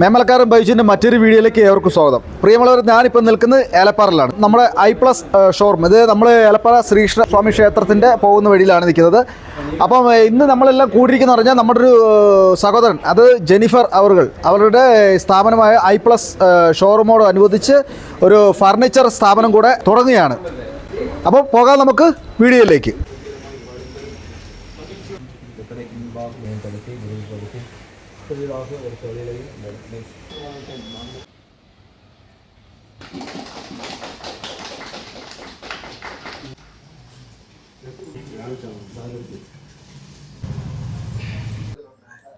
മേമലക്കാരൻ ബൈജിൻ്റെ മറ്റൊരു വീഡിയോയിലേക്ക് ഏവർക്കും സ്വാഗതം. പ്രിയമുള്ളവർ, ഞാനിപ്പോൾ നിൽക്കുന്നത് ഏലപ്പാറയിലാണ്. നമ്മുടെ I+ ഷോറൂം. ഇത് നമ്മൾ ഏലപ്പാറ ശ്രീകൃഷ്ണ സ്വാമി ക്ഷേത്രത്തിൻ്റെ പോകുന്ന വഴിയിലാണ് നിൽക്കുന്നത്. അപ്പം ഇന്ന് നമ്മളെല്ലാം കൂടിയിരിക്കുന്ന പറഞ്ഞാൽ നമ്മുടെ ഒരു സഹോദരൻ, അത് ജെനിഫർ അവരുടെ സ്ഥാപനമായ I+ ഷോറൂമോട് അനുബന്ധിച്ച് ഒരു ഫർണിച്ചർ സ്ഥാപനം കൂടെ തുടങ്ങുകയാണ്. അപ്പോൾ പോകാം നമുക്ക് വീഡിയോയിലേക്ക്.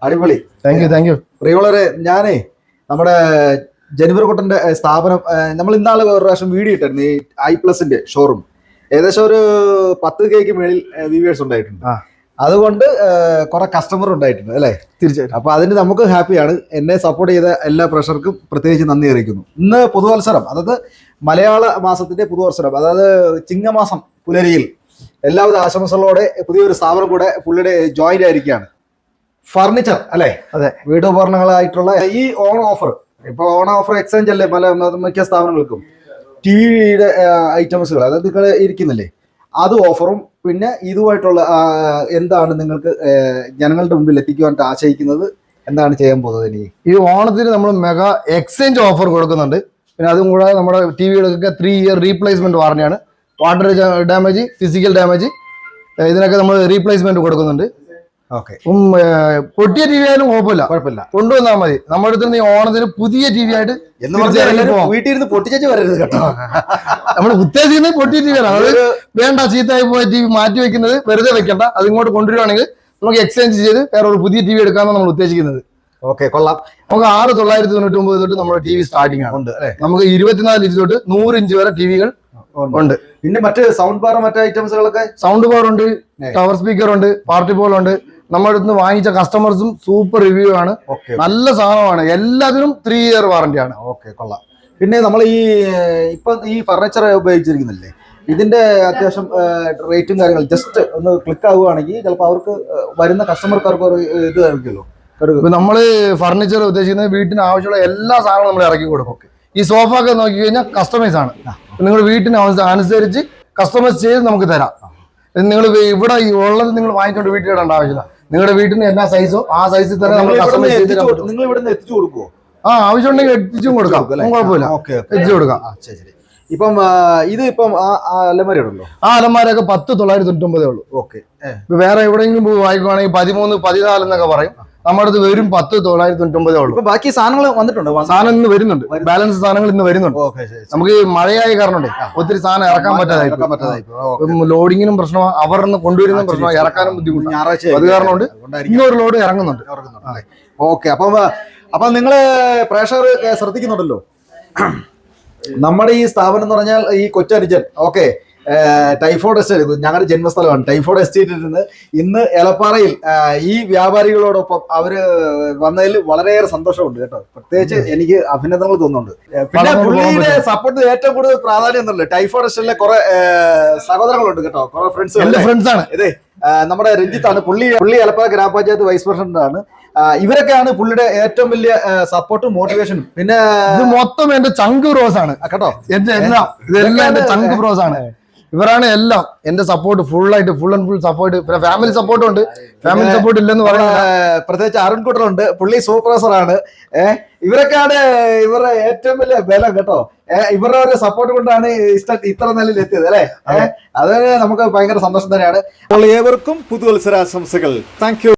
അടിപൊളി, താങ്ക് യു. പ്രിയമുള്ളവരെ, ഞാനേ നമ്മുടെ ജെനിഫർ കുട്ടൻ്റെ സ്ഥാപനം നമ്മൾ ഇന്നാളെ ഒരു പ്രാവശ്യം വീഡിയോ ഇട്ടായിരുന്നു. ഈ I+ന്റെ ഷോറൂം ഏകദേശം ഒരു 10K മേളിൽ വ്യൂവേഴ്സ് ഉണ്ടായിട്ടുണ്ട്. അതുകൊണ്ട് കുറെ കസ്റ്റമർ ഉണ്ടായിട്ടുണ്ട് അല്ലേ? തീർച്ചയായിട്ടും. അപ്പൊ അതിന് നമുക്ക് ഹാപ്പിയാണ്. എന്നെ സപ്പോർട്ട് ചെയ്ത എല്ലാ പ്രേക്ഷകർക്കും പ്രത്യേകിച്ച് നന്ദി അറിയിക്കുന്നു. ഇന്ന് പുതുവത്സരം, അതായത് മലയാള മാസത്തിന്റെ പുതുവത്സരം, അതായത് ചിങ്ങമാസം പുലരിയിൽ എല്ലാവിധ ആശംസകളോടെ പുതിയൊരു സ്ഥാപനം കൂടെ പുള്ളിയുടെ ജോയിന്റ് ആയിരിക്കുകയാണ്. ഫർണിച്ചർ അല്ലേ? അതെ, വീട്ടുപകരണങ്ങളായിട്ടുള്ള ഈ ഓൺ ഓഫർ, ഇപ്പൊ ഓൺ ഓഫർ എക്സ്ചേഞ്ച് അല്ലേ പല മിക്ക സ്ഥാപനങ്ങൾക്കും. ടിവിയുടെ ഐറ്റംസുകൾ, അതായത് നിങ്ങൾ ഇരിക്കുന്നില്ലേ, അത് ഓഫറും പിന്നെ ഇതുമായിട്ടുള്ള എന്താണ് നിങ്ങൾക്ക് ജനങ്ങളുടെ മുമ്പിൽ എത്തിക്കുവാനായിട്ട് ആശയിക്കുന്നത്, എന്താണ് ചെയ്യാൻ പോകുന്നത്? ഇനി ഈ ഓണത്തിന് നമ്മൾ മെഗാ എക്സ്ചേഞ്ച് ഓഫർ കൊടുക്കുന്നുണ്ട്. പിന്നെ അതും കൂടാതെ നമ്മുടെ ടിവികൾക്കൊക്കെ 3 ഇയർ റീപ്ലേസ്മെന്റ് വാറണ്ടിയാണ്. വാട്ടർ ഡാമേജ്, ഫിസിക്കൽ ഡാമേജ്, ഇതിനൊക്കെ നമ്മൾ റീപ്ലേസ്മെന്റ് കൊടുക്കുന്നുണ്ട്. ഓക്കെ. പൊട്ടിയ ടി വി ആയാലും കുഴപ്പമില്ല, കൊണ്ടുവന്നാൽ മതി. നമ്മുടെ അടുത്ത് നിന്ന് ഈ ഓണത്തിന് പുതിയ ടി വി ആയിട്ട് വീട്ടിലിരുന്ന് പൊട്ടിച്ചു വരരുത് കേട്ടോ. നമ്മൾ ഉദ്ദേശിക്കുന്നത് പൊട്ടിയ ടി വി ആണ്. അത് വേണ്ട, ചീത്തയായി പോയ ടി വി മാറ്റി വെക്കുന്നത് വെറുതെ വെക്കണ്ട. അത് ഇങ്ങോട്ട് കൊണ്ടുവരികയാണെങ്കിൽ നമുക്ക് എക്സ്ചേഞ്ച് ചെയ്ത് വേറെ ഒരു പുതിയ ടി വി എടുക്കാമെന്നാണ് നമ്മൾ ഉദ്ദേശിക്കുന്നത്. ഓക്കെ, കൊള്ളാം. നമുക്ക് 6,999 തൊട്ട് നമ്മുടെ ടി വി സ്റ്റാർട്ടിംഗ് ആണ്. നമുക്ക് 24 ഇഞ്ച് തൊട്ട് 100 ഇഞ്ച് വരെ ടിവികൾ ഉണ്ട്. പിന്നെ മറ്റ് സൗണ്ട് ബാർ, മറ്റു ഐറ്റംസുകളൊക്കെ, സൗണ്ട് ബാർ ഉണ്ട്, ടവർ സ്പീക്കർ ഉണ്ട്, പാർട്ടി പോൾ ഉണ്ട്. നമ്മുടെ അടുത്ത് വാങ്ങിച്ച കസ്റ്റമേഴ്സും സൂപ്പർ റിവ്യൂ ആണ്. നല്ല സാധനമാണ്. എല്ലാത്തിനും 3 ഇയർ വാറന്റിയാണ്. ഓക്കെ, കൊള്ളാം. പിന്നെ നമ്മൾ ഇപ്പൊ ഈ ഫർണിച്ചർ ഉപയോഗിച്ചിരിക്കുന്നില്ലേ, ഇതിന്റെ അത്യാവശ്യം റേറ്റും കാര്യങ്ങളും ജസ്റ്റ് ഒന്ന് ക്ലിക്ക് ആവുകയാണെങ്കിൽ ചിലപ്പോൾ അവർക്ക് വരുന്ന കസ്റ്റമർക്കാർക്ക് ഒരു ഇത് ആയിരിക്കുമല്ലോ. നമ്മള് ഫർണിച്ചർ ഉദ്ദേശിക്കുന്നത് വീട്ടിന് ആവശ്യമുള്ള എല്ലാ സാധനവും നമ്മൾ ഇറക്കി കൊടുക്കും. ഈ സോഫ ഒക്കെ നോക്കി കഴിഞ്ഞാൽ കസ്റ്റമൈസ് ആണ്. നിങ്ങൾ വീട്ടിന് അനുസരിച്ച് കസ്റ്റമൈസ് ചെയ്ത് നമുക്ക് തരാം. നിങ്ങൾ ഇവിടെ ഉള്ളത് നിങ്ങൾ വാങ്ങിച്ചോണ്ട് വീട്ടിൽ ഇടേണ്ട ആവശ്യമില്ല. നിങ്ങളുടെ വീട്ടിന് എന്നാ സൈസോ ആ സൈസിൽ തന്നെ നമ്മൾ കസ്റ്റമൈസ് ചെയ്ത് നിങ്ങൾ ഇവിടെ എത്തിച്ചു കൊടുക്കുമോ? ആവശ്യമുണ്ടെങ്കിൽ എത്തിച്ചും കൊടുക്കാം, കുഴപ്പമില്ല, എത്തിച്ചു കൊടുക്കാം. ശരി. ഇപ്പം ഇത് ഇപ്പം അലമാര ഉണ്ടല്ലോ, ആ അലമാരൊക്കെ 10,999 ഉള്ളൂ. ഓക്കെ. വേറെ എവിടെയെങ്കിലും പോയി വാങ്ങിക്കുവാണെങ്കിൽ 13, 14 എന്നൊക്കെ പറയും. നമ്മുടെ അടുത്ത് വെറും 10,999 ഉള്ളൂ. ബാക്കി സാധനങ്ങൾ വന്നിട്ടുണ്ട്. സാധനം ഇന്ന് വരുന്നുണ്ട്, ബാലൻസ് സാധനങ്ങൾ ഇന്ന് വരുന്നുണ്ട്. നമുക്ക് മഴയായ കാരണം ഒത്തിരി സാധനം ഇറക്കാൻ പറ്റാതായി. ലോഡിങ്ങിനും പ്രശ്നമാണ്, അവരുടെ കൊണ്ടുവരുന്ന പ്രശ്നമാണ്, ഇറക്കാനും ബുദ്ധിമുട്ടാണ്. അത് കാരണം കൊണ്ട് ഇന്നൊരു ലോഡ് ഇറങ്ങുന്നുണ്ട്. ഓക്കെ. അപ്പം നിങ്ങള് പ്രേക്ഷകർ ശ്രദ്ധിക്കുന്നുണ്ടല്ലോ, നമ്മുടെ ഈ സ്ഥാപനം എന്ന് പറഞ്ഞാൽ ഈ കൊച്ചനുജൻ, ഓക്കെ, ടൈഫോയ്ഡ് എസ്റ്റേറ്റ് ഞങ്ങളുടെ ജന്മസ്ഥലമാണ്. ടൈഫോയ്ഡ് എസ്റ്റേറ്റിൽ നിന്ന് ഇന്ന് ഏലപ്പാറയിൽ ഈ വ്യാപാരികളോടൊപ്പം അവര് വന്നതിൽ വളരെയേറെ സന്തോഷമുണ്ട് കേട്ടോ. പ്രത്യേകിച്ച് എനിക്ക് അഭിനന്ദനങ്ങൾ തോന്നുന്നുണ്ട്. പിന്നെ പുള്ളിയുടെ സപ്പോർട്ട് ഏറ്റവും കൂടുതൽ പ്രാധാന്യം എന്നുള്ളത് ടൈഫോയ്ഡ് എസ്റ്റേറ്റിലെ കുറെ സഹോദരങ്ങളുണ്ട് കേട്ടോ, കുറെ ഫ്രണ്ട്സ് ആണ്. ഇതേ നമ്മുടെ രഞ്ജിത്താണ്, പുള്ളി ഏലപ്പാറ ഗ്രാമപഞ്ചായത്ത് വൈസ് പ്രസിഡന്റ് ആണ്. ഇവരൊക്കെയാണ് പുള്ളിയുടെ ഏറ്റവും വലിയ സപ്പോർട്ടും മോട്ടിവേഷനും. പിന്നെ മൊത്തം എന്റെ ചങ്ക് ബ്രോസ് ആണ് കേട്ടോ. ഇതെല്ലാം എന്റെ ചങ്ക് ബ്രോസ് ആണ്. ഇവരാണ് എല്ലാം എന്റെ സപ്പോർട്ട്, ഫുൾ സപ്പോർട്ട്. പിന്നെ ഫാമിലി സപ്പോർട്ടും ഉണ്ട്. ഫാമിലി സപ്പോർട്ട് ഇല്ലെന്ന് പറയുന്നത് പ്രത്യേകിച്ച് അരുൺകുട്ടനുണ്ട്, പുള്ളി സൂപ്പർവൈസറാണ്. ഇവരൊക്കെയാണ് ഇവരുടെ ഏറ്റവും വലിയ ബലം കേട്ടോ. ഇവരുടെ ഒരു സപ്പോർട്ട് കൊണ്ടാണ് ഇത്ര നിലയിൽ എത്തിയത് അല്ലെ. അത് നമുക്ക് ഭയങ്കര സന്തോഷം തന്നെയാണ്. ഏവർക്കും പുതുവത്സരാശംസകൾ. Thank you.